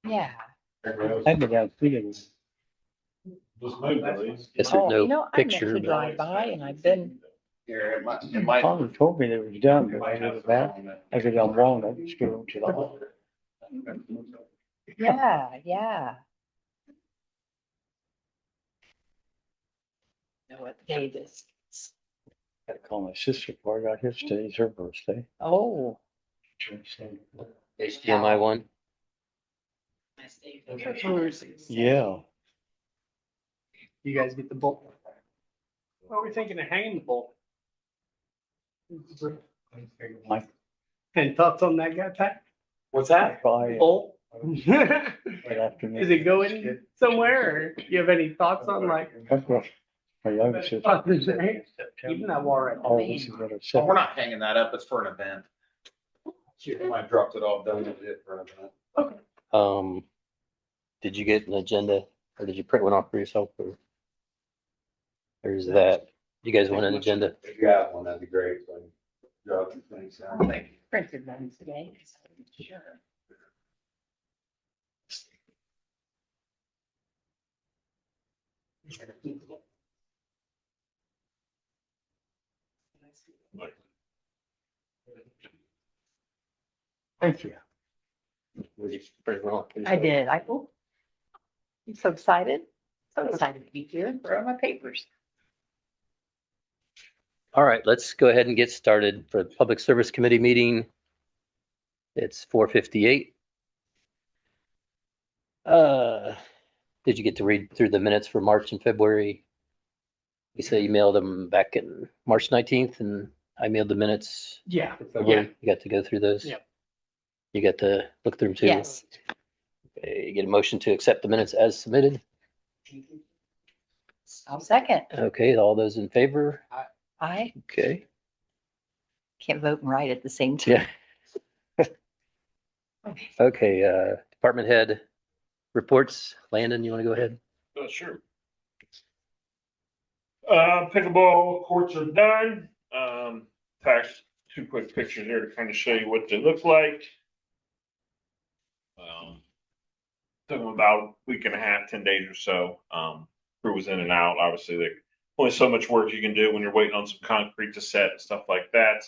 Yeah. I've been down three of these. Guess there's Oh, no I meant picture. to drive by and I've been, Father told me that it was done, but I never back. I said, I'm wrong, I just go to the. yeah. Know what day this is. Gotta call my sister before I got here. Today's her birthday. Oh. HDMI one. Yeah. You guys get the bolt. What are we thinking of hanging the bolt? Mike, Any thoughts on that guy, Pat? What's that? probably Bolt? Is right after me. it going somewhere or do you have any thoughts on like? My youngest sister. Even that wall right Oh, there. this is what I Oh, said. we're not hanging that up. It's for an event. I dropped it off, done with it for an event. Did you get an agenda or did you print one off for yourself or? There's that. You guys want an agenda? If you have one, that'd be great. So I can jot these things down. Printed one today. Sure. Thank you. I did. I'm so excited. So excited to be here for my papers. All right, let's go ahead and get started for the Public Service Committee meeting. It's 4:58. Did you get to read through the minutes for March and February? You said you mailed them back in March 19th and I mailed the minutes. Yeah. for February. You got to go through those? Yep. You got to look through them too? Yes. Okay, you get a motion to accept the minutes as submitted? I'll second. Okay, all those in favor? I Okay. can't vote and write at the same time. Yeah. Okay, department head reports. Landon, you want to go ahead? Sure. Pickleball courts are done. Attached two quick pictures here to kind of show you what they look like. Took them about a week and a half, 10 days or so. Crew was in and out. Obviously, there's only so much work you can do when you're waiting on some concrete to set and stuff like that.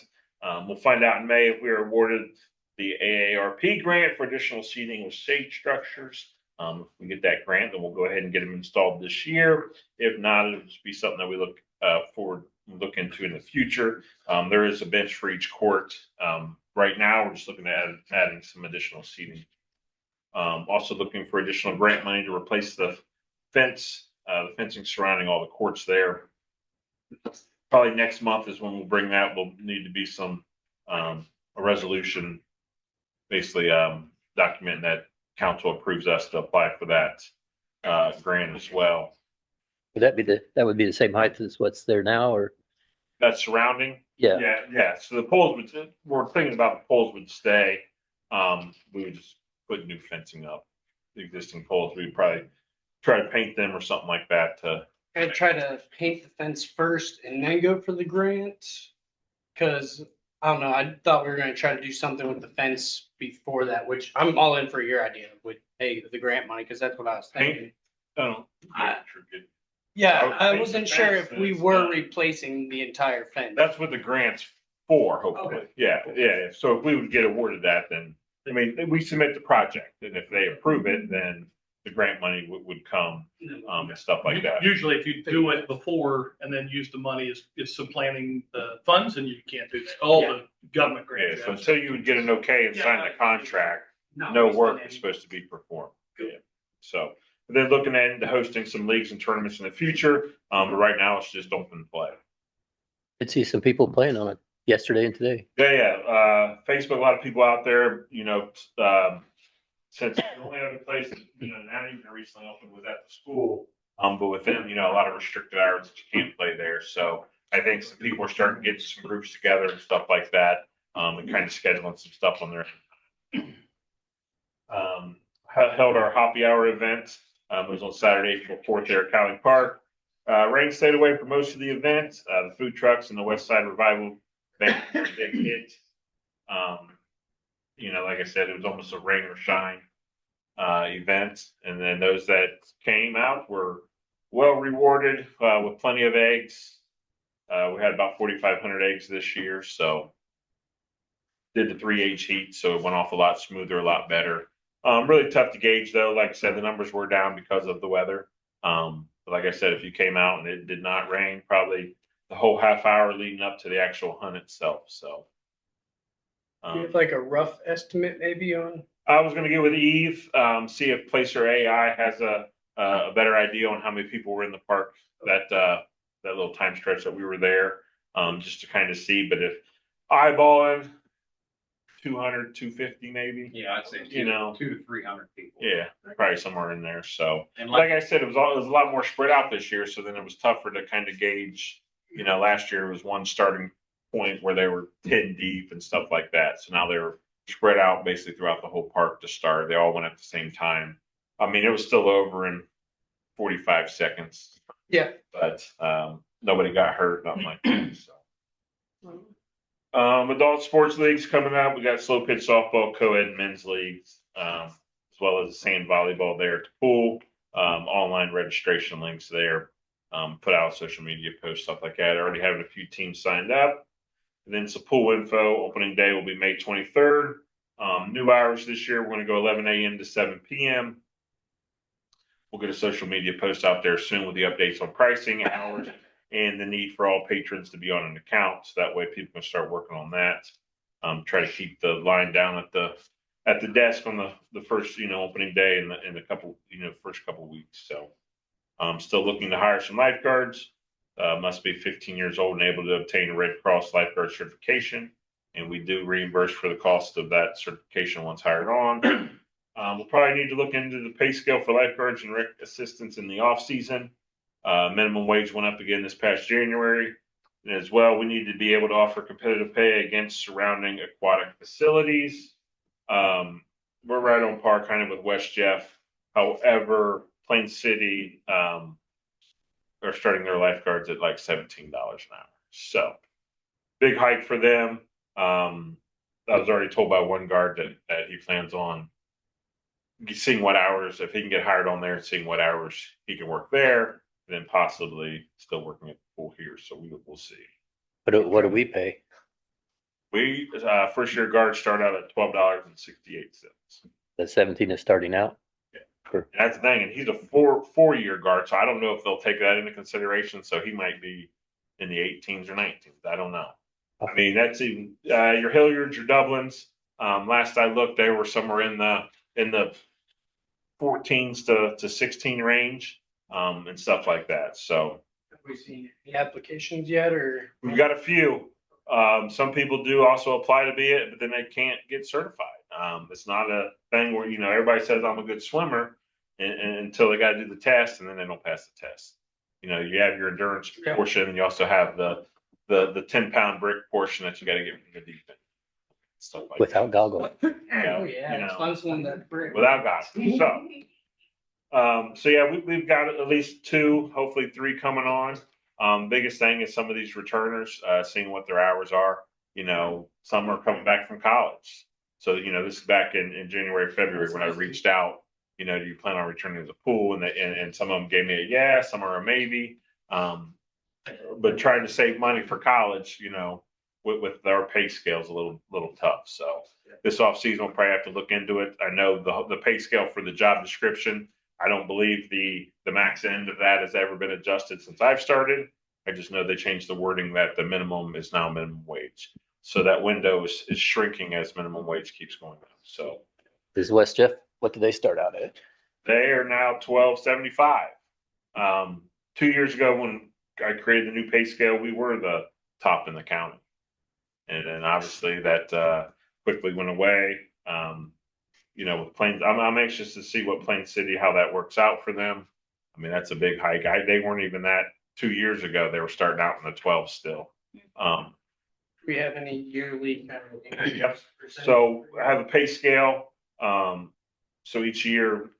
We'll find out in May if we are awarded the AARP grant for additional seating with shade structures. If we get that grant, then we'll go ahead and get them installed this year. If not, it'll just be something that we look into in the future. There is a bench for each court. Right now, we're just looking at adding some additional seating. Also looking for additional grant money to replace the fence, the fencing surrounding all the courts there. Probably next month is when we'll bring that. Will need to be some a resolution, basically documenting that council approves us to apply for that grant as well. Would that would be the same height as what's there now or? That's surrounding. Yeah. Yeah. So the poles we're thinking about the poles would stay. We would just put new fencing up. The existing poles, we'd probably try to paint them or something like that to. I'd try to paint the fence first and then go for the grant. Cause I don't know, I thought we were gonna try to do something with the fence before that, which I'm all in for your idea with, hey, the grant money, cause that's what I was thinking. Yeah, I wasn't sure if we were replacing the entire fence. That's what the grant's for, hopefully. Okay. Yeah. So if we would get awarded that, then, I mean, we submit the project, and if they approve it, then the grant money would come, and stuff like that. Usually if you do it before and then use the money is supplanting the funds and you can't do all the government Yeah, grants. so until you would get an okay and sign the contract, no work is supposed to be performed. Yeah. So they're looking at hosting some leagues and tournaments in the future, but right now it's just open play. Did see some people playing on it yesterday and today. Yeah. Facebook, a lot of people out there, since the only other place that, not even recently opened was at the school. But within, a lot of restricted hours that you can't play there. So I think some people are starting to get some groups together and stuff like that. And kind of scheduling some stuff on there. Held our happy hour event. It was on Saturday, April 4th there at Cowling Park. Rain stayed away for most of the event. The food trucks and the West Side Revival band were a big hit. Like I said, it was almost a rain or shine event. And then those that came out were well rewarded with plenty of eggs. We had about 4,500 eggs this year, so did the 3H heat, so it went off a lot smoother, a lot better. Really tough to gauge though. Like I said, the numbers were down because of the weather. But like I said, if you came out and it did not rain, probably the whole half hour leading up to the actual hunt itself. So, Do you have like a rough estimate maybe on? I was going to get with Eve, see if Placer AI has a better idea on how many people were in the park that little time stretch that we were there, just to kind of see. But if eyeballing 200, 250 maybe. Yeah, I'd say You know. 200 to 300 people. Yeah, probably somewhere in there. So, And like I said, it was a lot more spread out this year. So then it was tougher to kind of gauge. You know, last year was one starting point where they were 10 deep and stuff like that. So now they were spread out basically throughout the whole park to start. They all went at the same time. I mean, it was still over in 45 seconds. Yeah. But nobody got hurt, nothing like that. So. Adult sports leagues coming up. We got slow pitch softball, co-ed men's leagues, as well as sand volleyball there at the pool. Online registration links there. Put out social media posts, stuff like that. Already having a few teams signed up. And then some pool info. Opening day will be May 23rd. New hours this year, we're going to go 11 a.m. to 7 p.m. We'll get a social media post out there soon with the updates on pricing, hours, and the need for all patrons to be on an account. So that way people can start working on that. Try to keep the line down at the desk on the first, opening day in the couple, first couple of weeks. So still looking to hire some lifeguards. Must be 15 years old and able to obtain a Red Cross lifeguard certification. And we do reimburse for the cost of that certification once hired on. We'll probably need to look into the pay scale for lifeguards and rec assistants in the off season. Minimum wage went up again this past January. And as well, we need to be able to offer competitive pay against surrounding aquatic facilities. We're right on par kind of with West Jeff. However, Plain City are starting their lifeguards at like $17 an hour. So big hike for them. I was already told by one guard that he plans on seeing what hours, if he can get hired on there and seeing what hours he can work there, and then possibly still working at the pool here. So we'll see. What do we pay? We, first year guards start out at $12.68. The 17 is starting out? And that's the thing. And he's a four-year guard. So I don't know if they'll take that into consideration. So he might be in the 18s or 19s. I don't know. I mean, that's even, your Hilliards, your Dublins. Last I looked, they were somewhere in the 14s to 16 range, and stuff like that. So Have we seen any applications yet or? we've got a few. Some people do also apply to be it, but then they can't get certified. It's not a thing where, everybody says I'm a good swimmer until they got to do the test, and then they don't pass the test. You have your endurance portion, and you also have the 10-pound brick portion that you got to get from the deep end. Stuff like Without goggles. Oh, yeah. It's fun swimming that brick. without goggles. So yeah, we've got at least 2, hopefully 3 coming on. Biggest thing is some of these returners, seeing what their hours are. Some are coming back from college. So, this is back in January, February when I reached out, do you plan on returning to the pool? And some of them gave me a yes, some are a maybe. But trying to save money for college, with our pay scale is a little tough. So this off season we'll probably have to look into it. I know the pay scale for the job description, I don't believe the max end of that has ever been adjusted since I've started. I just know they changed the wording that the minimum is now minimum wage. So that window is shrinking as minimum wage keeps going up. So Is West Jeff, what do they start out at? they are now $12.75. 2 years ago when I created the new pay scale, we were the top in the county. And then obviously that quickly went away. With Plains, I'm anxious to see what Plain City, how that works out for them. I mean, that's a big hike. They weren't even that 2 years ago. They were starting out in the 12 still. Do we have any yearly kind of? Yep. So I have a pay scale. So each year,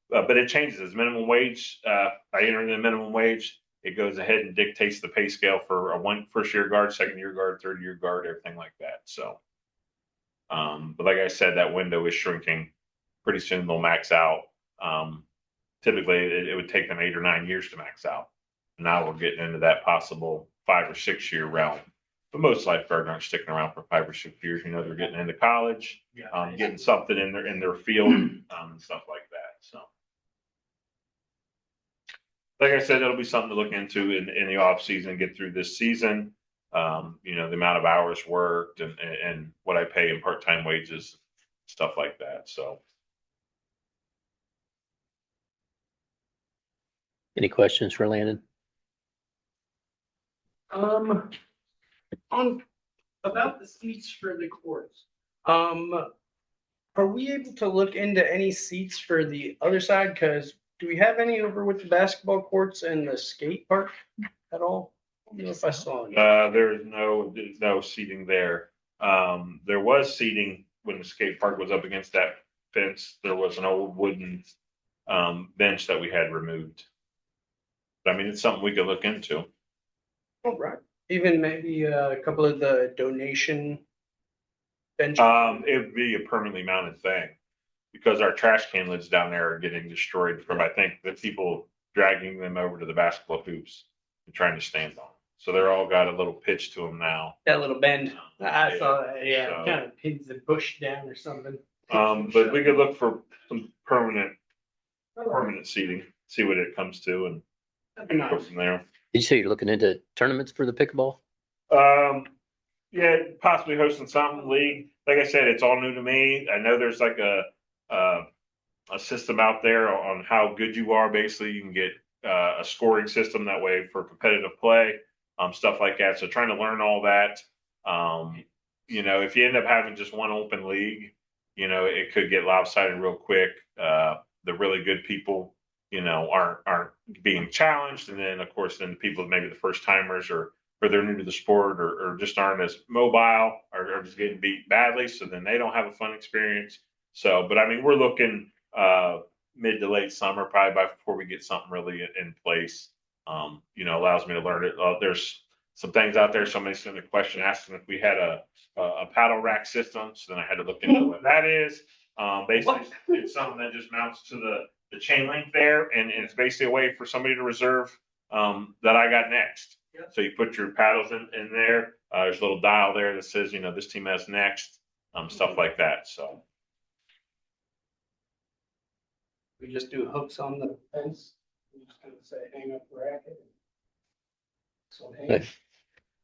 but it changes as minimum wage. I enter in the minimum wage. It goes ahead and dictates the pay scale for a first year guard, second year guard, third year guard, everything like that. So, but like I said, that window is shrinking pretty soon they'll max out. Typically it would take them 8 or 9 years to max out. Now we're getting into that possible 5 or 6 year realm. But most lifeguards aren't sticking around for 5 or 6 years. You know, they're getting into college, getting something in their field, and stuff like that. So, like I said, it'll be something to look into in the off season, get through this season. You know, the amount of hours worked and what I pay in part-time wages, stuff like that. So, Any questions for Landon? On about the seats for the courts, are we able to look into any seats for the other side? Cause do we have any over with the basketball courts and the skate park at all? I don't know if I saw any. there's no seating there. There was seating when the skate park was up against that fence. There was an old wooden bench that we had removed. But, I mean, it's something we could look into. Oh, right. Even maybe a couple of the donation benches. It would be a permanently mounted thing because our trash can lids down there are getting destroyed from, I think, the people dragging them over to the basketball hoops and trying to stand on. So they're all got a little pitch to them now. That little bend. I saw that. Yeah, So- kind of pins the bush down or something. But we could look for some permanent seating, see what it comes to, and That'd be go nice. from there. Did you say you're looking into tournaments for the pickleball? Yeah, possibly hosting some league. Like I said, it's all new to me. I know there's like a system out there on how good you are. Basically, you can get a scoring system that way for competitive play, stuff like that. So trying to learn all that. You know, if you end up having just one open league, you know, it could get lopsided real quick. The really good people, you know, aren't being challenged, and then of course, then the people maybe the first timers or they're new to the sport or just aren't as mobile or are just getting beat badly, so then they don't have a fun experience. So, but I mean, we're looking mid to late summer, probably before we get something really in place. You know, allows me to learn it. There's some things out there. Somebody sent a question asking if we had a paddle rack system, so then I had to look into what that is. Basically, it's something that just mounts to the chain link there, and it's basically a way for somebody to reserve that I got next. So you put your paddles in there. There's a little dial there that says, you know, this team has next, stuff like that. So We just do hooks on the fence. I'm just gonna say hang up bracket. So hang. As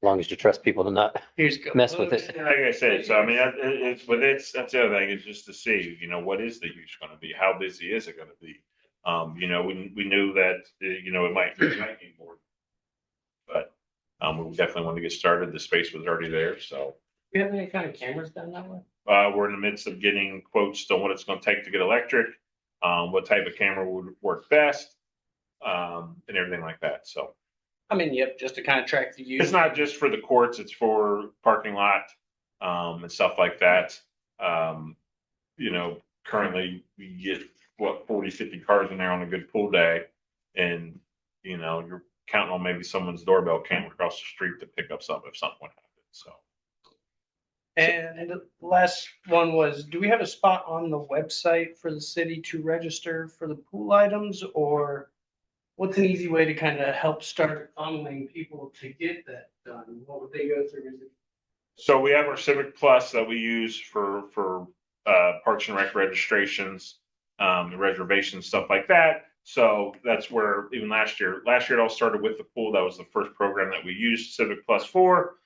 long as you trust people to not Here's go. mess with it. like I said, so I mean, that's the other thing is just to see, you know, what is the use going to be? How busy is it going to be? You know, we knew that, you know, it might be more, but we definitely want to get started. The space was already there, so. Do you have any kind of cameras down that way? We're in the midst of getting quotes on what it's going to take to get electric, what type of camera would work best, and everything like that. So I mean, yep, just to kind of track the use. it's not just for the courts; it's for parking lot and stuff like that. You know, currently we get 40, 50 cars in there on a good pool day, and you know you're counting on maybe someone's doorbell camera across the street to pick up something if something would happen. So. And the last one was, do we have a spot on the website for the city to register for the pool items, or what's an easy way to kind of help start funneling people to get that done? What would they go through? Is it So we have our Civic Plus that we use for Parks and Rec registrations, reservations, stuff like that. So that's where even last year it all started with the pool. That was the first program that we used Civic Plus for.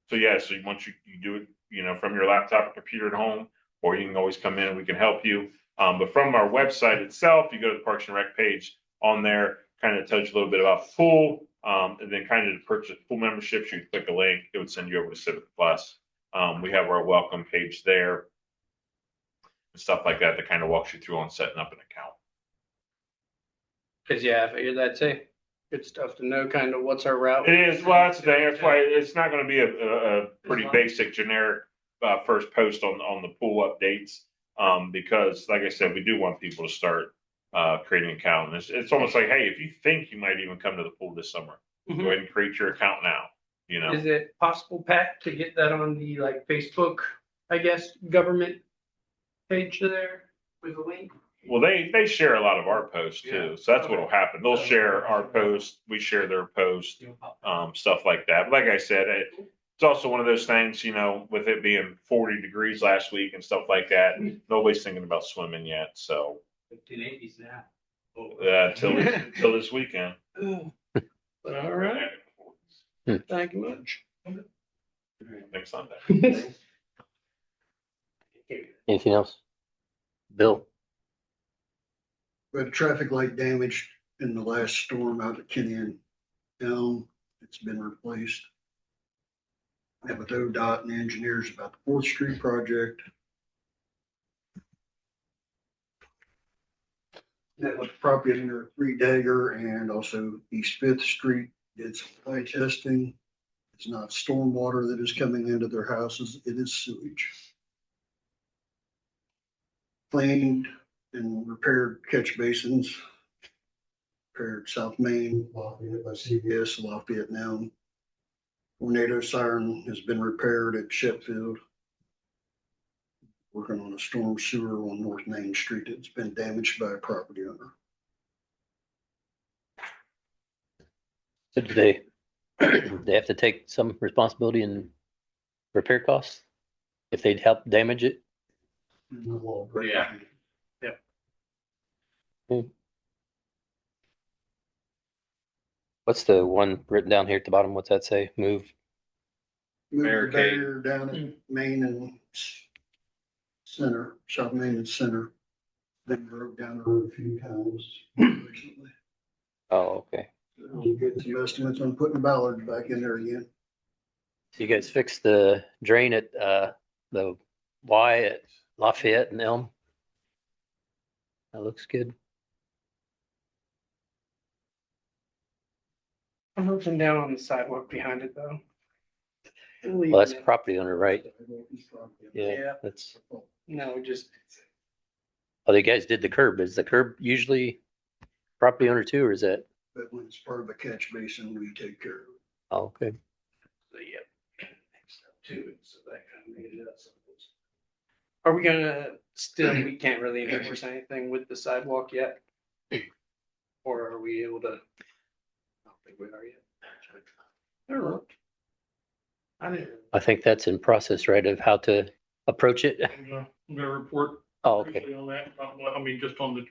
So yeah, so once you do it, you know, from your laptop or computer at home, or you can always come in and we can help you. But from our website itself, you go to the Parks and Rec page on there, kind of tells you a little bit about the pool. And then kind of to purchase pool memberships, you click a link, it would send you over to Civic Plus. We have our welcome page there and stuff like that kind of walks you through on setting up an account. Cause yeah, I figured that's good stuff to know, kind of what's our route. It is, well, that's the thing. That's why it's not going to be a pretty basic generic first post on the pool updates. Because like I said, we do want people to start creating an account. And it's almost like, hey, if you think you might even come to the pool this summer, go ahead and create your account now. You know, Is it possible, Pat, to get that on the like Facebook, I guess, government page there? with a link? Well, they share a lot of our posts too, so that's what'll happen. They'll share our posts, we share their posts, stuff like that. But like I said, it's also one of those things, you know, with it being 40 degrees last week and stuff like that, nobody's thinking about swimming yet, so. 1580s now. Till this weekend. But all right. Thank you much. Next Sunday. Anything else? Bill? We had traffic light damage in the last storm out at Kenny and Elm. It's been replaced. Met with ODOT and the engineers about the Fourth Street project. Met with the property owner at Three Dagger and also East Fifth Street. Did some eye testing. It's not stormwater that is coming into their houses, it is sewage. Cleaned and repaired catch basins. Repaired South Main, Lafayette by CVS, Lafayette now. Tornado siren has been repaired at Sheffield. Working on a storm sewer on North Main Street. It's been damaged by a property owner. So do they have to take some responsibility in repair costs if they'd help damage it? Yeah. What's the one written down here at the bottom? What's that say? Move. Moved the Barricade. barrier down at Main and Center, South Main and Center. Then drove down the road a few times recently. Oh, okay. We'll get some estimates on putting bollards back in there again. So you guys fixed the drain at the Y at Lafayette and Elm? That looks good. I'm looking down on the sidewalk behind it though. Well, that's property owner, right? Yeah, Yeah. that's, No, just, oh, the guys did the curb. Is the curb usually property owner too, or is that? But when it's part of a catch basin, we take care of it. Oh, okay. yeah. Too, so that kind of made it up. Are we gonna still, we can't really enforce anything with the sidewalk yet? Or are we able to? I don't think we are yet. I don't know. I didn't. I think that's in process, right, of how to approach it. I'm gonna report Oh, okay. briefly on that. I mean, just on the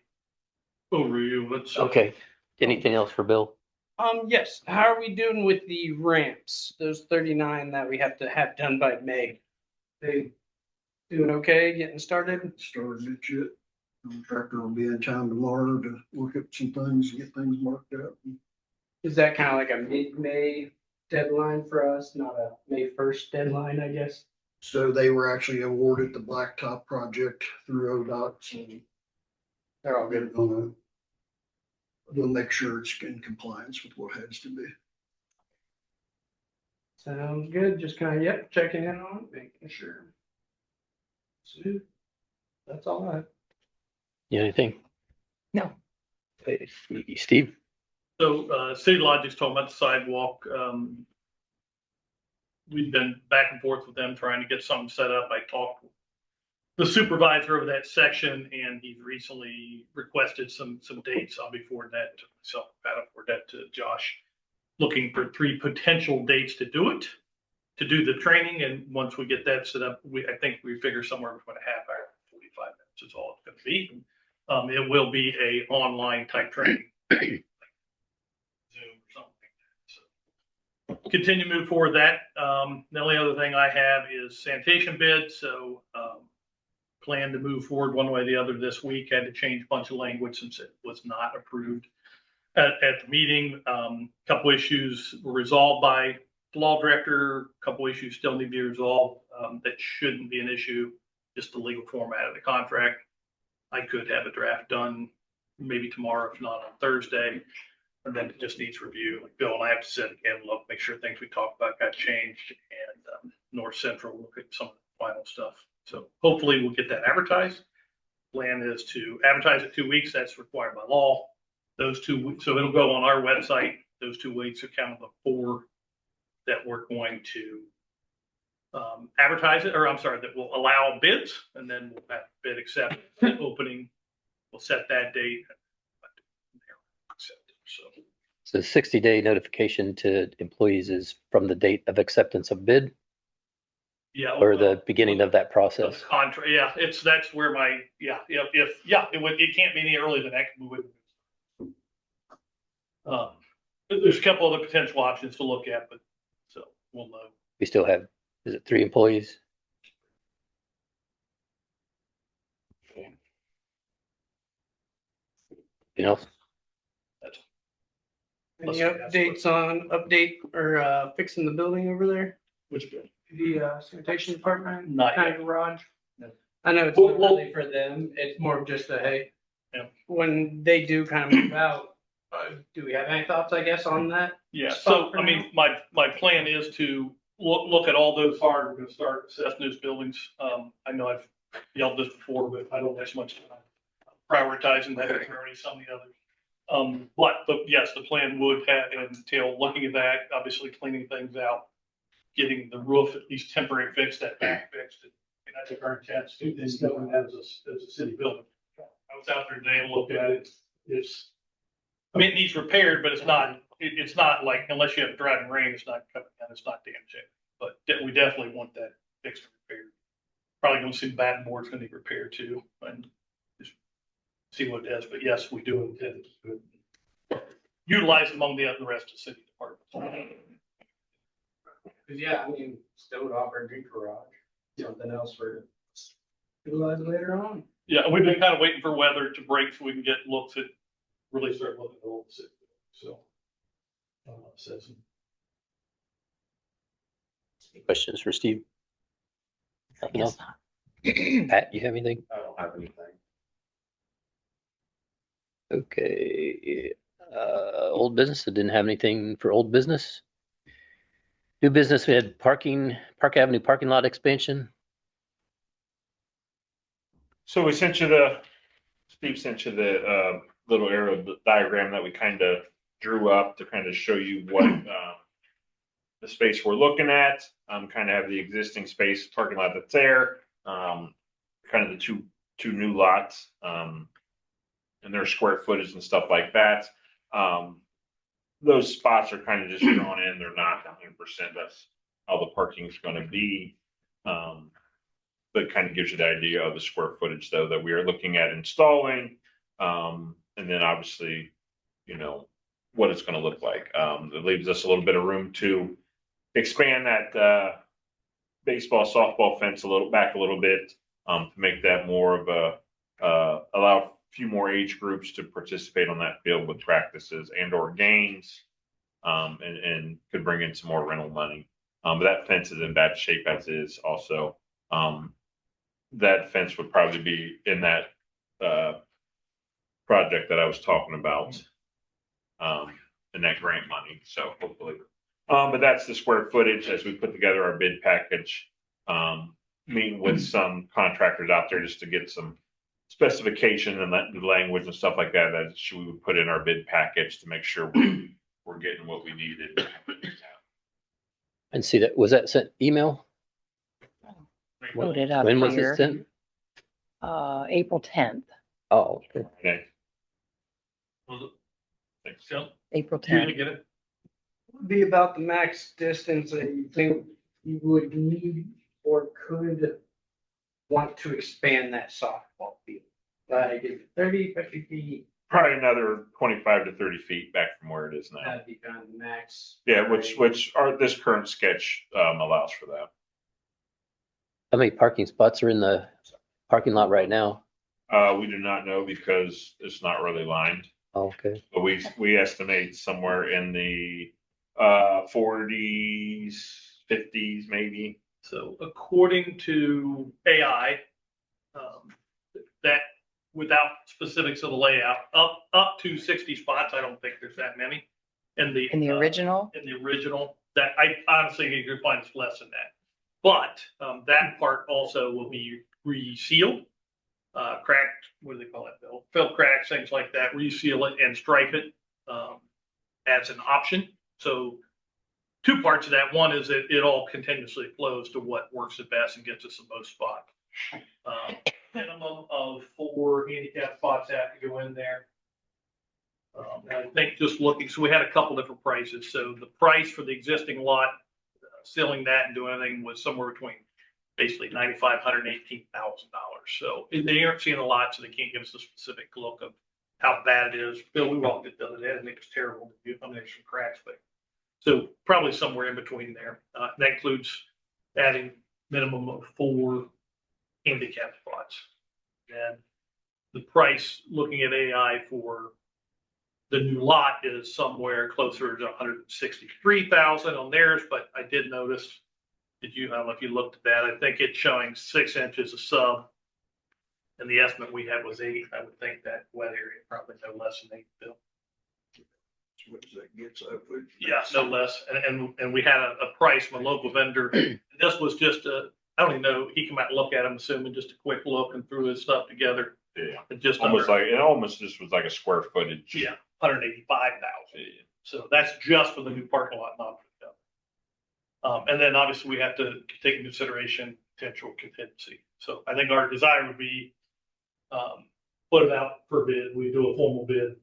overview, let's. Okay. Anything else for Bill? Yes, how are we doing with the ramps? Those 39 that we have to have done by May? They doing okay, getting started? Started it yet. Contractor will be in town tomorrow to look at some things, get things marked out. Is that kind of like a mid-May deadline for us, not a May 1st deadline, I guess? So they were actually awarded the blacktop project through ODOT, so They're all they're good. gonna, they'll make sure it's in compliance with what it has to be. Sounds good, just kind of, yep, checking in on it, making sure. So, that's all I have. You anything? No. Hey, Steve? So, City Logic's talking about the sidewalk. We've been back and forth with them trying to get something set up. I talked with the supervisor of that section and he's recently requested some dates. I'll be forwarding that to myself, I'll forward that to Josh. Looking for 3 potential dates to do it, to do the training. And once we get that set up, I think we figure somewhere between a half hour and 45 minutes is all it's going to be. It will be a online type training. Zoom or something like that. So continue to move forward that. The only other thing I have is sanitation bid. So plan to move forward one way or the other this week. Had to change a bunch of language since it was not approved at the meeting. Couple issues were resolved by the law director. Couple issues still need to be resolved. That shouldn't be an issue. Just the legal format of the contract. I could have a draft done maybe tomorrow, if not on Thursday. And then it just needs review. Like Bill and I have to sit and look, make sure things we talked about got changed, and North Central look at some of the final stuff. So hopefully we'll get that advertised. Plan is to advertise it 2 weeks. That's required by law. Those 2 weeks, so it'll go on our website. Those 2 weeks are kind of the 4 that we're going to advertise it, or I'm sorry, that will allow bids, and then we'll have bid accept opening. We'll set that date. So 60-day notification to employees is from the date of acceptance of bid Yeah. or the beginning of that process. Contract, yeah, that's where my, it can't be any earlier than that. We would. There's a couple other potential options to look at, but so we'll know. We still have, is it 3 employees? You know, Any updates on fixing the building over there? which bid? The sanitation department? Not Kind yet. of garage? No. I know it's Well, not really for them. It's more of just a, hey. Yeah. When they do kind of move out, do we have any thoughts, I guess, on that? Yeah, so, I mean, my plan is to look at all those hard. We're gonna start assessing those buildings. I know I've yelled this before, but I don't have so much time prioritizing that priority, some of the others. But yes, the plan would entail looking at that, obviously cleaning things out, getting the roof at least temporary fixed, that back fixed. And I think our chance to do this as a city building. I was out there today and looked at it. It needs repaired, but it's not like, unless you have driving rain, it's not coming down, it's not damaging. But we definitely want that fixed and repaired. Probably gonna see batten board's gonna need repaired too, and just see what it is. But yes, we do intend to utilize among the rest of the city departments. Yeah, still would offer a good garage, something else for utilize later on. Yeah, we've been kind of waiting for weather to break so we can get looks at, really start looking at the whole city. So. questions for Steve? I Nothing guess else? not. Pat, you have anything? I don't have anything. Okay, old business, I didn't have anything for old business. New business, we had Park Avenue parking lot expansion. So we sent you Steve sent you the little aerial diagram that we kind of drew up to kind of show you what the space we're looking at. Kind of have the existing space parking lot that's there. Kind of the two new lots and their square footage and stuff like that. Those spots are kind of just drawn in. They're not 100%. That's how the parking is going to be. But kind of gives you the idea of the square footage though that we are looking at installing. And then obviously, what it's going to look like. It leaves us a little bit of room to expand that baseball, softball fence back a little bit to make that more of allow a few more age groups to participate on that field with practices and/or games, and could bring in some more rental money. But that fence is in bad shape as is also. That fence would probably be in that project that I was talking about, in that grant money. So hopefully, but that's the square footage as we put together our bid package. Meeting with some contractors out there just to get some specification and the language and stuff like that we would put in our bid package to make sure we're getting what we needed. And see that, was that sent email? Load it up When was here. it sent? April 10th, Oh, okay. Okay. So, April you gonna 10th. get it? Be about the max distance that you think you would need or could want to expand that softball field. Like 30, 50 feet, Probably another 25 to 30 feet back from where it is now. that'd be kind of the max. Yeah, which this current sketch allows for that. How many parking spots are in the parking lot right now? We do not know because it's not really lined, Oh, okay. but we estimate somewhere in the 40s, 50s, maybe. So according to AI, that without specifics of the layout, up to 60 spots, I don't think there's that many. In the Original, in the original, that I honestly think you'll find it's less than that. But that part also will be resealed, cracked, what do they call it, Bill? Fill cracks, things like that, reseal it and stripe it as an option. So two parts of that. One is that it all continuously flows to what works the best and gets us the most spot. Minimum of 4 handicap spots have to go in there. And I think just looking, so we had a couple different prices. So the price for the existing lot, sealing that and doing anything was somewhere between basically $9,500 and $18,000. So they aren't seeing a lot, so they can't give us a specific look of how bad it is. Bill, we walked it the other day. I think it's terrible. I mean, there's some cracks, but so probably somewhere in between there. That includes adding minimum of 4 handicap spots. And the price, looking at AI for the new lot, is somewhere closer to 163,000 on theirs, but I did notice, I don't know if you looked at that, I think it's showing 6 inches of sub. And the estimate we had was 8. I would think that wet area probably no less than 8, Bill. What does that get? So Yeah, no less. And we had a price from a local vendor. This was just I don't even know, he came out and looked at them, assuming just a quick look, and threw his stuff together. Yeah. It just Almost like, it almost just was like a square footage. Yeah, 185,000. So that's just for the new parking lot, not for the other. And then obviously we have to take into consideration potential contingency. So I think our desire would be, put it out for bid. We do a formal bid,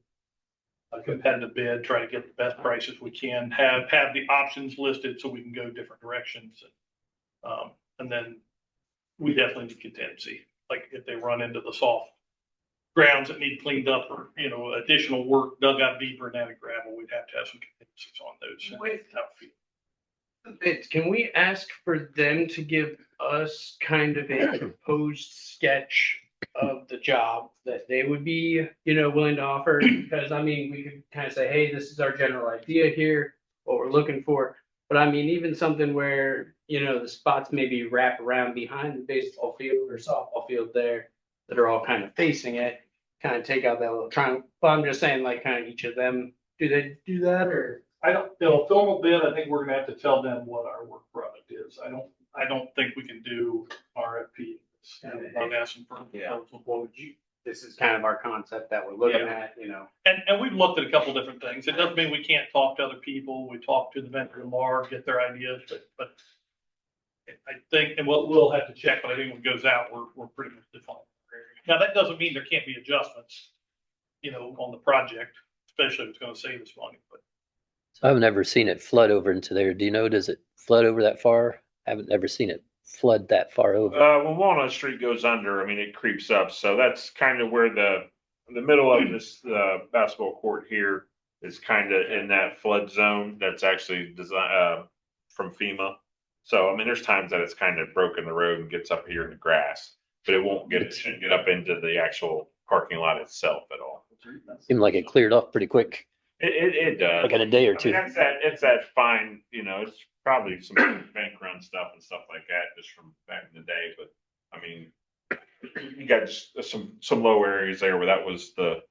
a competitive bid, try to get the best prices we can, have the options listed so we can go different directions. And then we definitely need contingency. Like if they run into the soft grounds that need cleaned up, or, additional work dug out deeper and added gravel, we'd have to have some contingencies on those. Wait, can we ask for them to give us kind of a proposed sketch of the job that they would be, willing to offer? Because I mean, we could kind of say, hey, this is our general idea here, what we're looking for. But I mean, even something where, the spots maybe wrap around behind the baseball field or softball field there that are all kind of facing it, kind of take out that little triangle. Well, I'm just saying, like, kind of each of them, do they do that, or? I don't, formal bid, I think we're gonna have to tell them what our work product is. I don't think we can do RFP. I'm asking for, what would you? This is kind of our concept that we're looking at, And we've looked at a couple different things. It doesn't mean we can't talk to other people. We talk to the vendor tomorrow, get their ideas, but I think, and we'll have to check, but I think when it goes out, we're pretty much defined. Now, that doesn't mean there can't be adjustments, on the project, especially if it's gonna save us money, but. So I've never seen it flood over into there. Do you know, does it flood over that far? I haven't ever seen it flood that far over. When Walnut Street goes under, I mean, it creeps up. So that's kind of where the middle of this basketball court here is kind of in that flood zone. That's actually designed from FEMA. So, I mean, there's times that it's kind of broken the road and gets up here in the grass, but it shouldn't get up into the actual parking lot itself at all. Seemed like it cleared off pretty quick, It does. like in a day or I two. mean, it's that fine, it's probably some bank run stuff and stuff like that just from back in the day. But I mean, you got just some low areas there where that was the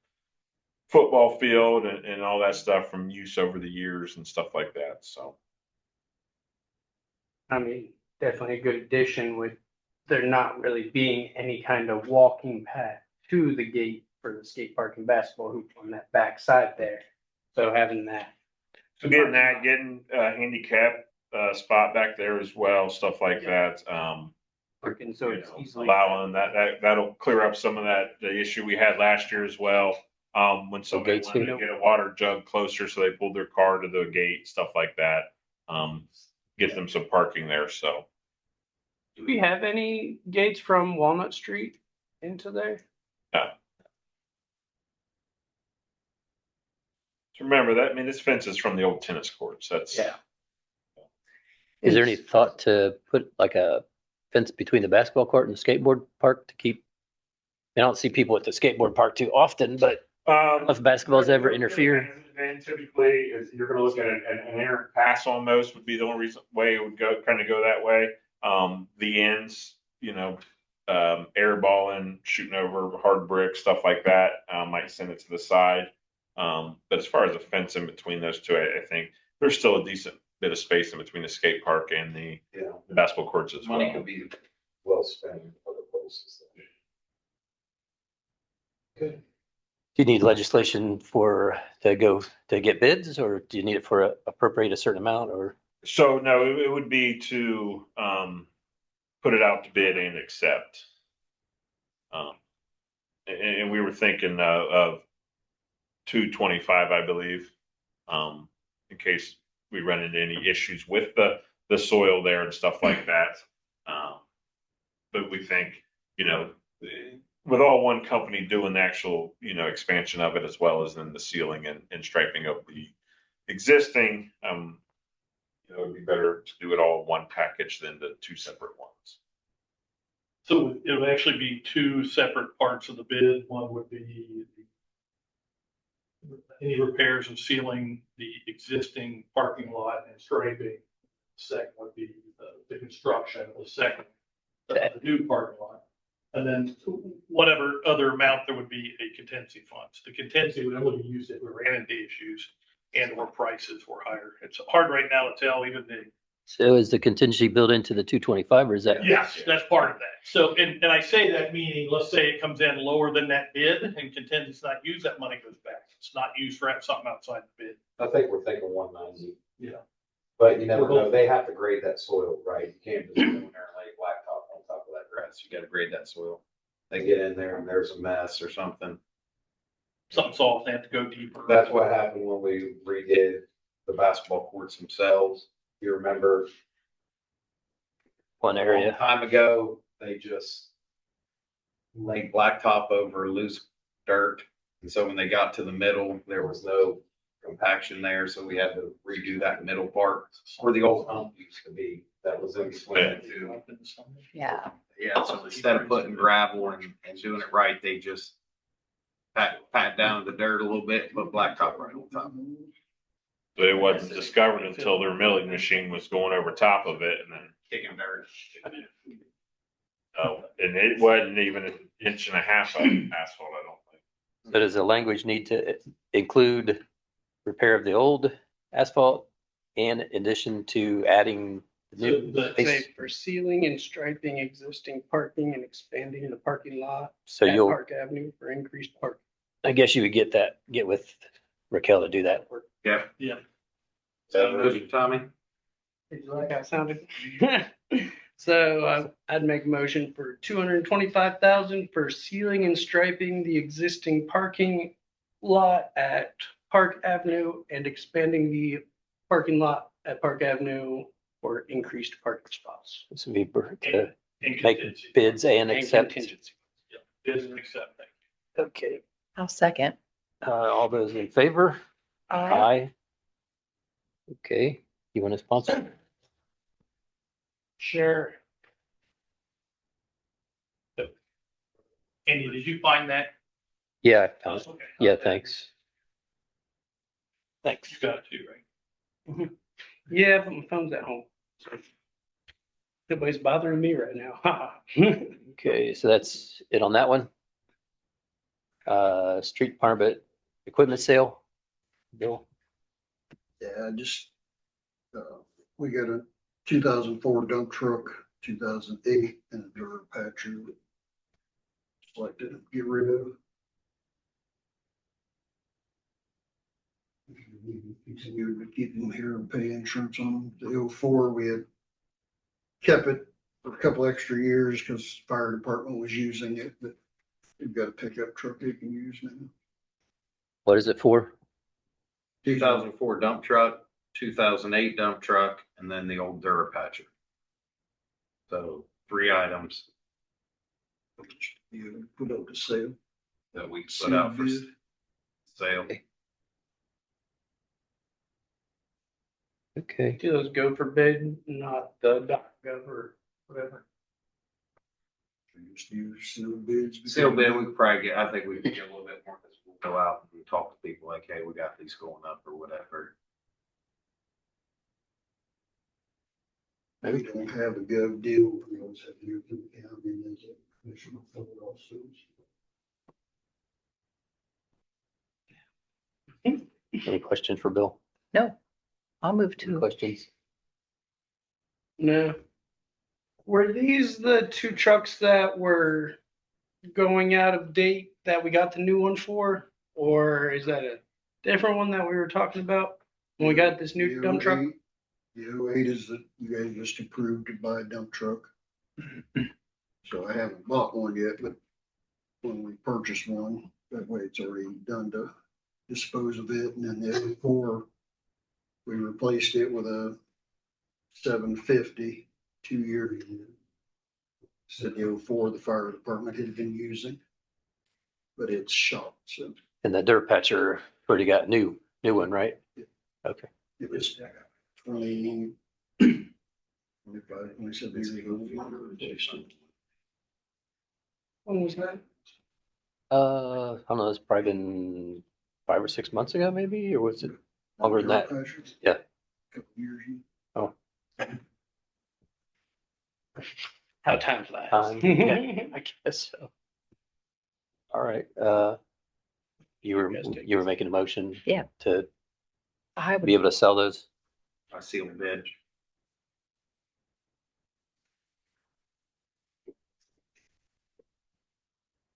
football field and all that stuff from use over the years and stuff like that. So. I mean, definitely a good addition with there not really being any kind of walking path to the gate for the skate park and basketball hoop on that back side there. So having that. So getting a handicap spot back there as well, stuff like that. Parking, so it's easily. Allowing that'll clear up some of the issue we had last year as well. When somebody wanted to get a water jug closer, so they pulled their car to the gate, stuff like that. Get them some parking there, so. Do we have any gates from Walnut Street into there? So remember that, I mean, this fence is from the old tennis courts, that's. Yeah. Is there any thought to put like a fence between the basketball court and the skateboard park to keep? I don't see people at the skateboard park too often, but if basketballs ever interfere. And typically, is you're gonna look at an errant pass almost would be the only way it would kind of go that way. The ends, airballing, shooting over hard brick, stuff like that, might send it to the side. But as far as a fence in between those two, I think there's still a decent bit of space in between the skate park and the basketball courts as well. Money could be well spent in other places. Good. Do you need legislation to get bids, or do you need it for appropriate a certain amount, or? So no, it would be to, put it out to bid and accept. And we were thinking of 225, I believe, in case we run into any issues with the soil there and stuff like that. But we think, you know, with all one company doing the actual, you know, expansion of it as well as then the sealing and striping of the existing, you know, it'd be better to do it all in one package than the two separate ones. So it would actually be two separate parts of the bid. One would be any repairs of sealing the existing parking lot and striping. Second would be the construction of the second, the new parking lot. And then whatever other amount there would be a contingency funds. The contingency would only be used if we ran into issues and or prices were higher. It's hard right now to tell even the. So is the contingency built into the 225 or is that? Yes, that's part of that. So, and I say that meaning, let's say it comes in lower than that bid and contingency's not used, that money goes back. It's not used for something outside the bid. I think we're thinking 190. Yeah. But you never know, they have to grade that soil, right? You can't just go in there and lay blacktop on top of that grass. You gotta grade that soil. They get in there and there's a mess or something. Something's off, they have to go deeper. That's what happened when we redid the basketball courts themselves. You remember? One A area. long time ago, they just laid blacktop over loose dirt. And so when they got to the middle, there was no compaction there, so we had to redo that middle part where the old hump used to be. That was in between the two. Yeah. Yeah, so instead of putting gravel and doing it right, they just pat down the dirt a little bit, put blacktop right on top. So it wasn't discovered until their milling machine was going over top of it and then, Kicking dirt. and it wasn't even an inch and a half of asphalt, I don't think. So does the language need to include repair of the old asphalt and in addition to adding the new? So Say for sealing and striping existing parking and expanding the parking lot So at you'll, Park Avenue for increased parking. I guess you would get with Raquel to do that work. Yeah. Yeah. Tommy? Did you like how it sounded? So I'd make a motion for 225,000 for sealing and striping the existing parking lot at Park Avenue and expanding the parking lot at Park Avenue for increased parking spots. This would be And make contingency. bids and And accept. contingency. Yeah, bids and accept. Okay, I'll second. all those in favor? Aye. Okay, you want to sponsor? Sure. Andy, did you find that? Yeah, I found it. Okay. Yeah, thanks. Thanks. You got it too, right? Yeah, but my phone's at home. So nobody's bothering me right now. Okay, so that's it on that one. Street department equipment sale. Bill, Yeah, we got a 2004 dump truck, 2008 and a Durapatcher. Just like to get rid of. Continue to keep them here and pay insurance on them. The 04, we had kept it for a couple extra years because fire department was using it, but we've got a pickup truck they can use now. what is it for? 2004 dump truck, 2008 dump truck, and then the old Durapatcher. So 3 items You put up to sale. that we put out for Sealed bid. sale. Okay, Do those go for bid, not the .gov or whatever? We just use sealed bids. Sale bid, we could probably get, I think we could get a little bit more, because we'll go out and talk to people like, hey, we got these going up or whatever. We don't have a gov deal. We always have to go through the county and there's a commission for the lawsuits. any questions for Bill? No, I'll move Any to, questions? No. Were these the 2 trucks that were going out of date that we got the new one for? Or is that a different one that we were talking about when we got this new dump truck? The 08 is that you guys just approved to buy a dump truck. So I haven't bought one yet, but when we purchase one, that way it's already done to dispose of it. And then the 04, we replaced it with a 750 2-year. Said the 04 the fire department had been using, but it's shot, so And the dirt patcher already got new one, right? Okay. it was 20. 25, 27 years ago. When was that? I don't know, it's probably been 5 or 6 months ago, maybe, or was it longer than that? Yeah. Couple years. Oh. How time flies. Yeah, I guess so. All right, you were making a motion. Yeah. To I be would, able to sell those? I see on bid.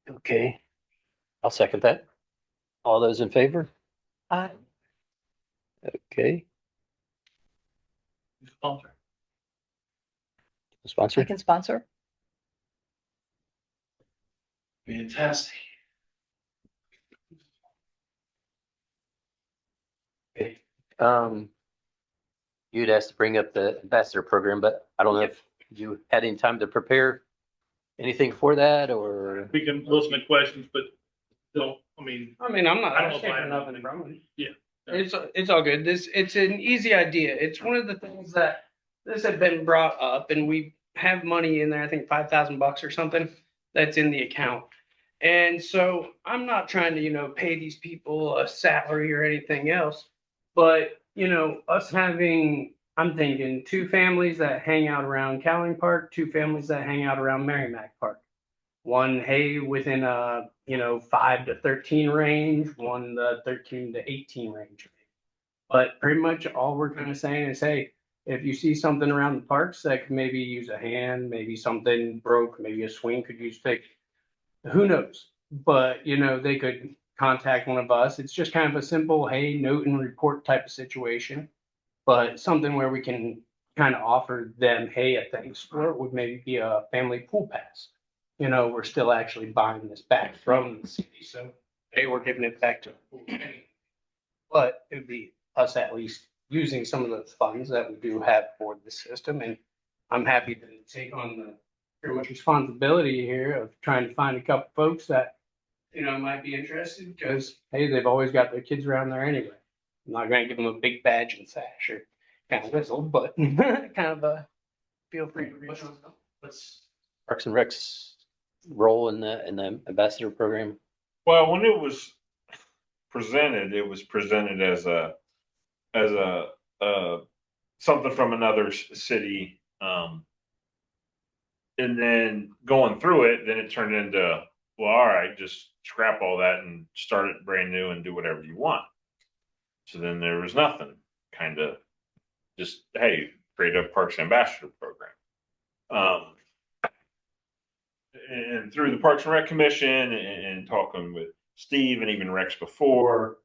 Okay, I'll second that. All those in favor? I, Okay, Sponsor. sponsor? I can sponsor. Fantastic. Okay. You'd asked to bring up the ambassador program, but I don't know if you had any time to prepare anything for that, or? We can listen to questions, but don't, I mean, I'm not I don't know if I taking have nothing anything. from it. Yeah. It's all good. It's an easy idea. It's one of the things that this had been brought up, and we have money in there, I think $5,000 or something that's in the account. And so I'm not trying to, pay these people a salary or anything else, but, us having, I'm thinking 2 families that hang out around Cowling Park, 2 families that hang out around Merrimack Park. One, hey, within a, 5 to 13 range, one, the 13 to 18 range. But pretty much all we're kind of saying is, hey, if you see something around the parks that could maybe use a hand, maybe something broke, maybe a swing could use fixed, who knows? But, they could contact one of us. It's just kind of a simple, hey, note and report type of situation. But something where we can kind of offer them, hey, a thanks for it would maybe be a family pool pass. We're still actually buying this back from the city, so hey, we're giving it back to the pool. But it would be us at least using some of those funds that we do have for the system, and I'm happy to take on the pretty much responsibility here of trying to find a couple folks that, might be interested, because hey, they've always got their kids around there anyway. I'm not gonna give them a big badge and sash or kind of whistle, but kind of a feel free to reach out. Let's Parks and Rec's role in the ambassador program? Well, when it was presented as something from another city. And then going through it, then it turned into, well, all right, just scrap all that and start it brand new and do whatever you want. So then there was nothing, kind of just, hey, create a Parks Ambassador program. And through the Parks and Rec Commission and talking with Steve and even Rex before,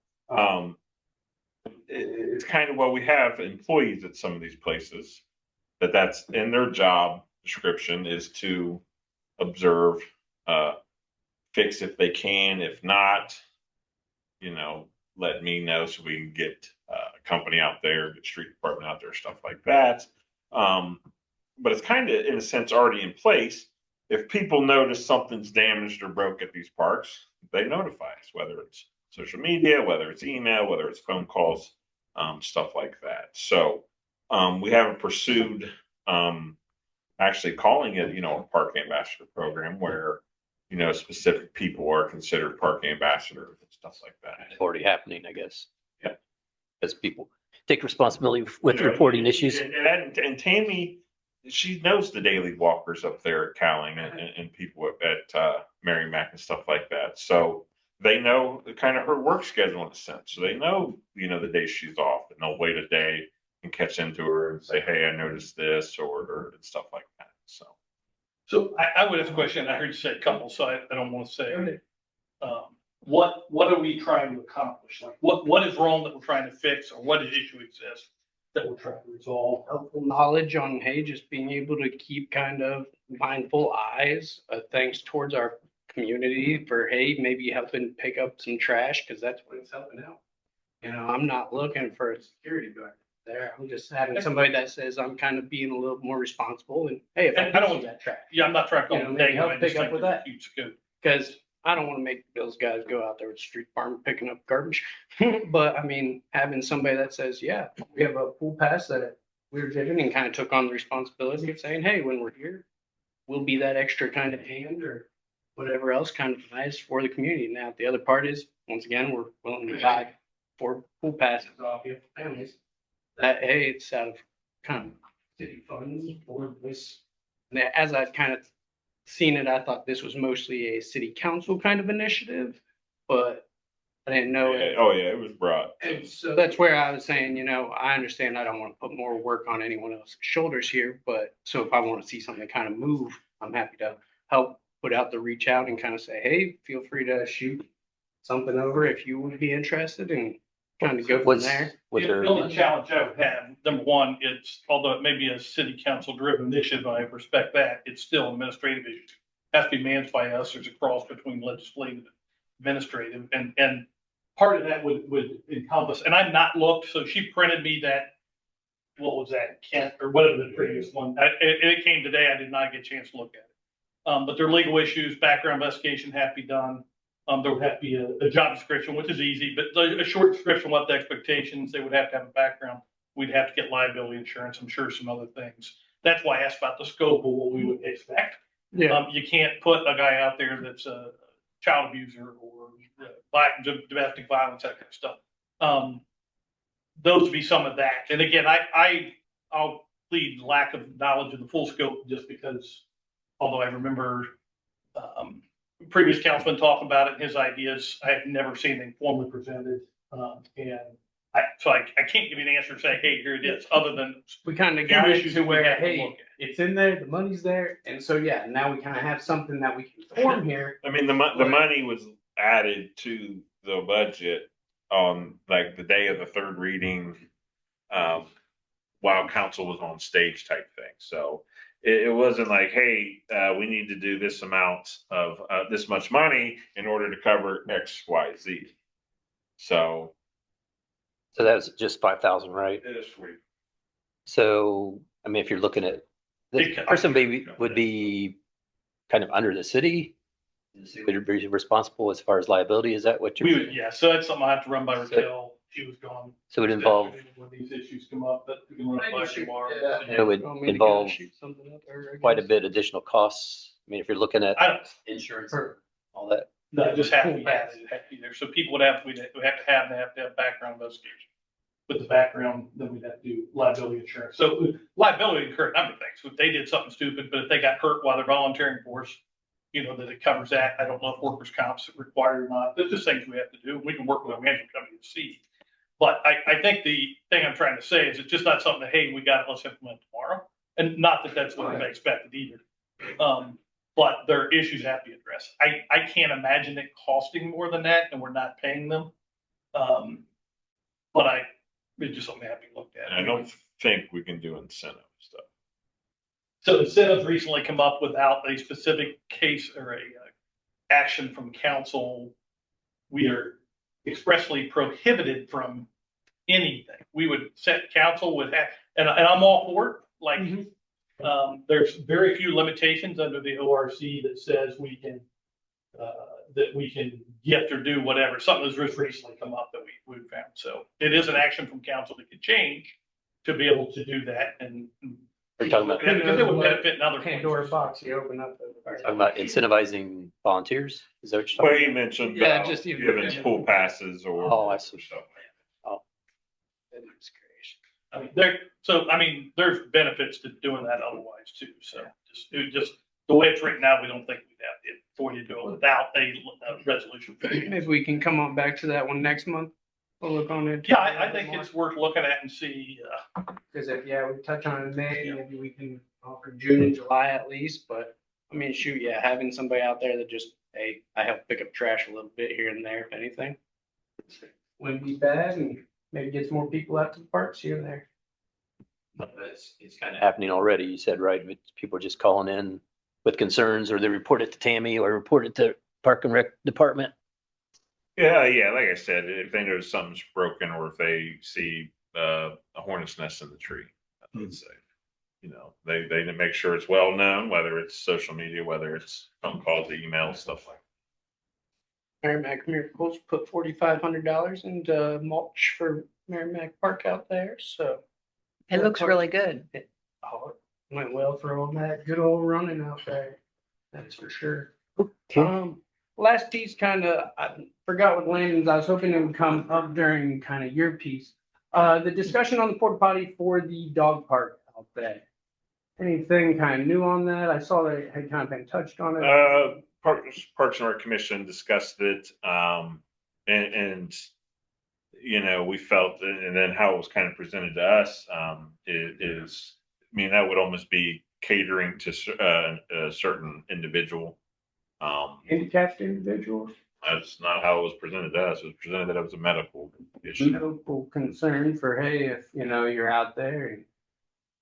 it's kind of, well, we have employees at some of these places that's in their job description is to observe, fix if they can, if not, let me know so we can get a company out there, get street department out there, stuff like that. But it's kind of, in a sense, already in place. If people notice something's damaged or broke at these parks, they notify us, whether it's social media, whether it's email, whether it's phone calls, stuff like that. So we haven't pursued actually calling it, a park ambassador program where, specific people are considered park ambassadors and stuff like that. Already happening, I guess. Yeah. As people take responsibility with reporting issues. And Tammy, she knows the daily walkers up there at Cowling and people at Merrimack and stuff like that. So they know kind of her work schedule in a sense. So they know, the day she's off, and they'll wait a day and catch into her and say, hey, I noticed this or stuff like that. So I would ask a question. I heard you say a couple, so I don't want to say. What are we trying to accomplish? Like, what is wrong that we're trying to fix, or what issue exists that we're trying to resolve. Helpful knowledge on, hey, just being able to keep kind of mindful eyes, thanks towards our community for, hey, maybe helping pick up some trash, because that's what it's helping out. You know, I'm not looking for a security guard there. I'm just having somebody that says I'm kind of being a little more responsible and, hey, if I And I don't don't- want that trash. Yeah, I'm not trying to You know, call it maybe negative. help I just pick up think with there's a that. huge scope. Because I don't want to make those guys go out there with the street farm picking up garbage. But I mean, having somebody that says, yeah, we have a pool pass that we're given and kind of took on the responsibility of saying, hey, when we're here, we'll be that extra kind of hand or whatever else kind of nice for the community. Now, the other part is, once again, we're willing to buy 4 pool passes off you for families. That, hey, it's out of kind of city funds for this. And as I kind of seen it, I thought this was mostly a city council kind of initiative, but I didn't know it. Oh, yeah, it was brought. And so that's where I was saying, you know, I understand I don't want to put more work on anyone else's shoulders here, but so if I want to see something kind of move, I'm happy to help put out the reach out and kind of say, hey, feel free to shoot something over if you would be interested and kind of go from Was, there. was The there, only challenge I would have, number one, it's, although it may be a city council driven initiative, I respect that, it's still an administrative issue. Has to be managed by us. There's a cross between legislative and administrative, and part of that would encompass, and I've not looked, so she printed me that, what was that, Kent, or whatever the previous one, it came today, I did not get a chance to look at it. But there are legal issues, background investigation have to be done. There would have to be a job description, which is easy, but a short description, what the expectations, they would have to have a background. We'd have to get liability insurance, I'm sure some other things. That's why I asked about the scope of what we would expect. Yeah. You can't put a guy out there that's a child abuser or domestic violence, that kind of stuff. Those would be some of that. And again, I'll plead lack of knowledge of the full scope just because, although I remember, previous councilman talking about it and his ideas, I have never seen anything formally presented. And I can't give you an answer and say, hey, here it is, other than We kind of few got it issues to that we where, have to hey, look at. it's in there, the money's there. And so, yeah, now we kind of have something that we can form here. I mean, the money was added to the budget on like the day of the third reading, while council was on stage type thing. So it wasn't like, hey, we need to do this amount of, this much money in order to cover X, Y, Z. So so that was just 5,000, right? it is sweet. So, I mean, if you're looking at, this Big cut. person would be kind of under the city? The city would be responsible as far as liability, is that what We you're? would, yeah, so that's something I have to run by Raquel. She was gone. So it would involve, When these issues come up, that we can run it by tomorrow. it would Want me to involve shoot something up there, I quite a guess? bit additional costs. I mean, if you're looking at I don't, insurance, Per- all that. no, it just have to be added, it have to be there. So people would have, we'd have to have background investigation. With the background, then we'd have to do liability insurance. So liability incurred a number of things. If they did something stupid, but if they got hurt while they're volunteering for us, you know, that it covers that. I don't know if workers' comp's required or not. There's just things we have to do. We can work with our management company to see. But I think the thing I'm trying to say is it's just not something that, hey, we got it, let's implement tomorrow. And not that that's what I expected either. But there are issues that have to be addressed. I can't imagine it costing more than that and we're not paying them. But it's just something that have to be looked at. And I don't think we can do incentive stuff. So incentives recently come up without a specific case or a action from council. We are expressly prohibited from anything. We would set council with that, and I'm all for it. Like, there's very few limitations under the ORC that says we can gift or do whatever. Something that's just recently come up that we found. So it is an action from council that could change to be able to do that and. We're talking about, Because it would benefit in other. Pandora's box, you open up. talking about incentivizing volunteers? Is that what you're Well, talking you mentioned Yeah, about just even- giving pool passes or. Oh, I see. stuff. I mean, there's benefits to doing that otherwise too. So just the way it's written now, we don't think we'd have the authority to do it without a resolution. Maybe we can come on back to that one next month. We'll look on it. Yeah, I think it's worth looking at and see, Because if, yeah, we touch on it in May, maybe we can offer June and July at least, but I mean, shoot, yeah, having somebody out there that just, hey, I help pick up trash a little bit here and there, if anything. Wouldn't be bad and maybe get some more people out to the parks here and there. It's kind of happening already, you said, right? People are just calling in with concerns, or they report it to Tammy or report it to Park and Rec Department. Yeah, like I said, if they notice something's broken or if they see a hornet's nest in the tree, let's say, you know, they make sure it's well known, whether it's social media, whether it's phone calls, emails, stuff like Merrimack Miracles put $4,500 into mulch for Merrimack Park out there, so. It looks really good. Oh, it went well for all that good old running out there. That's for sure. Okay. Last piece I forgot what Landon's, I was hoping it would come up during kind of your piece. The discussion on the porta potty for the dog park out there. Anything kind of new on that? I saw that it had kind of been touched on it. that. Parks and Rec Commission discussed it, and you know, we felt, and then how it was kind of presented to us, is, I mean, that would almost be catering to a certain individual. Handicapped individuals, That's not how it was presented to us. It was presented that it was a medical issue. medical concern for, hey, if you know, you're out there and.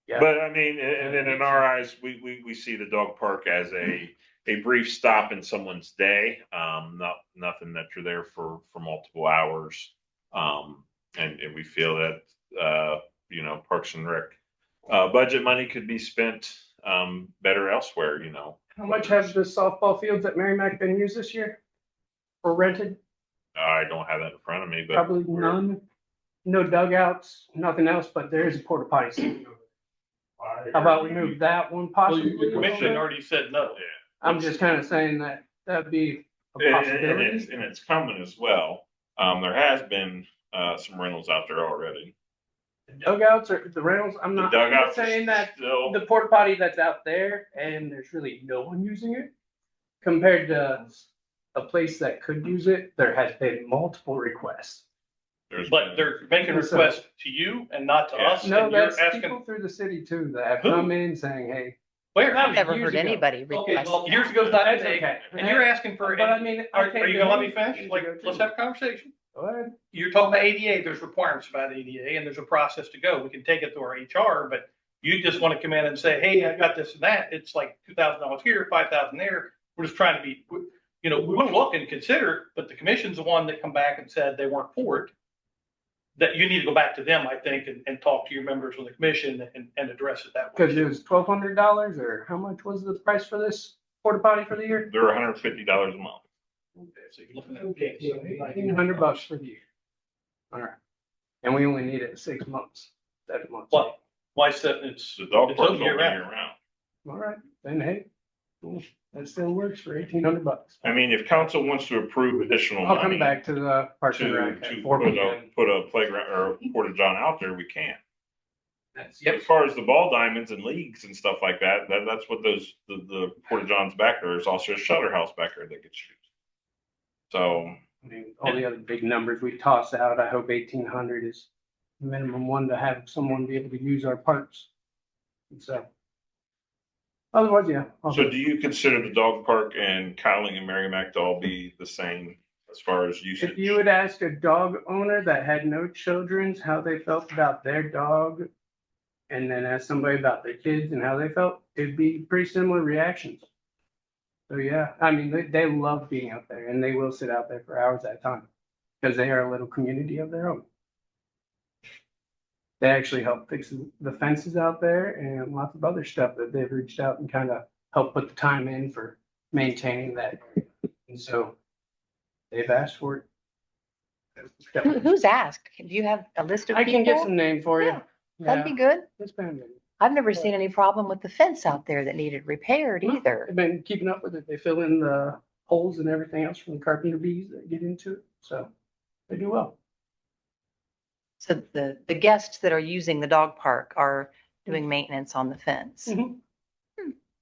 Yeah. But I mean, and then in our eyes, we see the dog park as a brief stop in someone's day. Nothing that you're there for multiple hours. And we feel that, you know, Parks and Rec, budget money could be spent, better elsewhere, you know. How much have the softball fields at Merrimack been used this year? Or rented? I don't have that in front of me, but. Probably none. No dugouts, nothing else, but there is a porta potty sitting over there. How about we move that one Well, possibly? the commission already said no. I'm just kind of saying that that'd be a And possibility. it's coming as well. There has been, some rentals out there already. Dugouts or the rentals, I'm The not dugouts are saying that still, the porta potty that's out there and there's really no one using it. Compared to a place that could use it, there has been multiple requests. But they're making requests to you and not to us. No, And you're that's asking, people through the city too that have Who? come in saying, hey. where? I've never years heard ago. anybody Okay, request. well, years ago's not That's today. okay. And you're asking for, But I mean. are you gonna let me finish? Years Like, ago, let's too. have a conversation. Go ahead. You're talking about ADA, there's requirements about ADA and there's a process to go. We can take it to our HR, but you just want to come in and say, hey, I got this and that. It's like $2,000 here, 5,000 there. We're just trying to be, you know, we want to look and consider, but the commission's the one that come back and said they weren't for it. That you need to go back to them, I think, and talk to your members of the commission and address it that way. Cause it was $1,200 or how much was the price for this porta potty for the year? they're $150 a month. So you're looking at- Okay, so $1,800 for the year. All right. And we only need it 6 months, 7 months. What? Why said it's, The dog it's park's open open year round. year round. All right, then hey, that still works for $1,800. I mean, if council wants to approve additional I'll come money back to the Parks and to Rec at put 4 p.m. a playground or a porta john out there, we can. Yep. As far as the ball diamonds and leagues and stuff like that, that's what the porta johns back there. There's also a shutter house back there that gets used. So, I mean, all the other big numbers we toss out, I hope 1,800 is minimum one to have someone be able to use our parks. And so. Otherwise, yeah. so do you consider the dog park and Cowling and Merrimack to all be the same as far as usage? If you would ask a dog owner that had no children how they felt about their dog, and then ask somebody about their kids and how they felt, it'd be pretty similar reactions. So yeah, I mean, they love being out there and they will sit out there for hours at a time because they are a little community of their own. They actually help fix the fences out there and lots of other stuff that they've reached out and kind of helped put the time in for maintaining that. And so they've asked for it. Who's asked? Do you have a list of I can get people? some name for you. Yeah, That'd Yeah, be good. it's been a minute. I've never seen any problem with the fence out there that needed repaired either. They've been keeping up with it. They fill in the holes and everything else from the carpenter bees that get into it. So they do well. So the guests that are using the dog park are doing maintenance on the fence.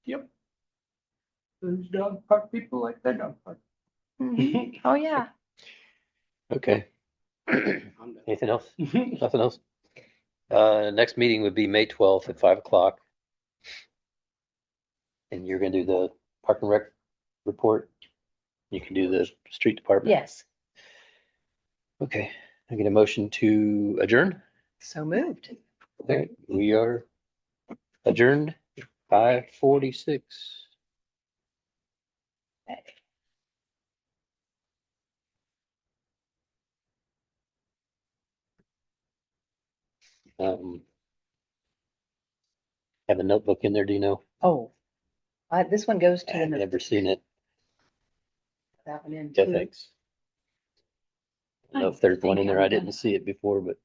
Yep. Those dog park people like their dog park. Mhm. Oh, yeah. Okay. I'm Anything else? done. Nothing else? Next meeting would be May 12th at 5 o'clock. And you're gonna do the Park and Rec report. You can do the street department. Yes, Okay, I get a motion to adjourn. so moved. Okay, we are adjourned 5:46. Have a notebook in there, do you know? Oh, this one goes to I've the, never seen it. that one in Yeah, too. thanks. I don't know if there's one in there. I didn't see it before, but